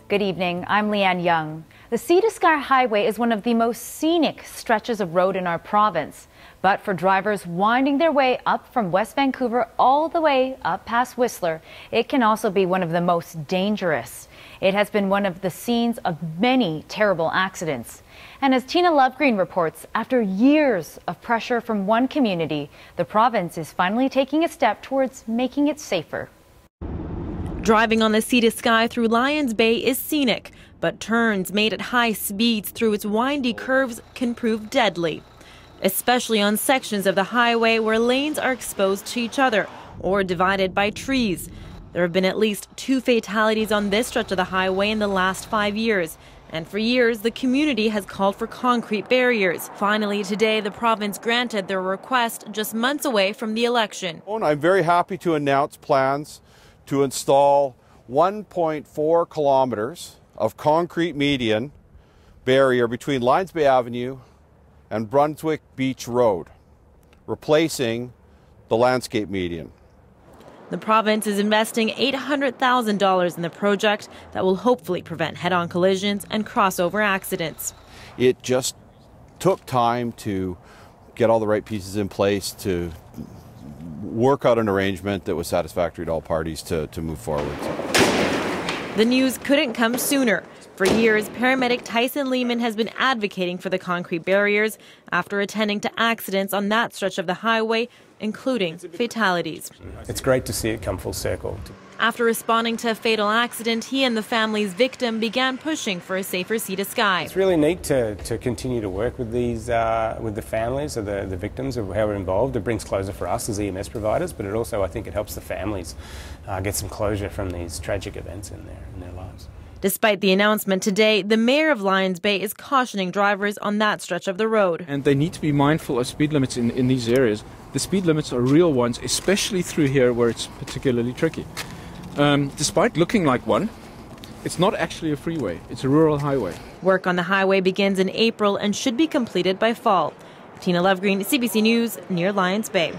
Good evening, I'm Leanne Young. The Sea to Sky Highway is one of the most scenic stretches of road in our province. But for drivers winding their way up from West Vancouver all the way up past Whistler, it can also be one of the most dangerous. It has been one of the scenes of many terrible accidents. And as Tina Lovegreen reports, after years of pressure from one community, the province is finally taking a step towards making it safer. Driving on the Sea to Sky through Lions Bay is scenic, but turns made at high speeds through its windy curves can prove deadly, especially on sections of the highway where lanes are exposed to each other or divided by trees. There have been at least 2 fatalities on this stretch of the highway in the last 5 years. And for years, the community has called for concrete barriers. Finally, today, the province granted their request just months away from the election. I'm very happy to announce plans to install 1.4 kilometers of concrete median barrier between Lions Bay Avenue and Brunswick Beach Road, replacing the landscape median. The province is investing $800,000 in the project that will hopefully prevent head-on collisions and crossover accidents. It just took time to get all the right pieces in place to work out an arrangement that was satisfactory to all parties to move forward. The news couldn't come sooner. For years, paramedic Tyson Lehman has been advocating for the concrete barriers after attending to accidents on that stretch of the highway, including fatalities. It's great to see it come full circle. After responding to a fatal accident, he and the family's victim began pushing for a safer Sea to Sky. It's really neat to continue to work with these with the families of the victims of how we're involved. It brings closure for us as EMS providers, but it also, I think, it helps the families get some closure from these tragic events in their lives. Despite the announcement today, the mayor of Lions Bay is cautioning drivers on that stretch of the road. And they need to be mindful of speed limits in these areas. The speed limits are real ones, especially through here where it's particularly tricky. Despite looking like one, it's not actually a freeway. It's a rural highway. Work on the highway begins in April and should be completed by fall. Tina Lovegreen, CBC News, near Lions Bay.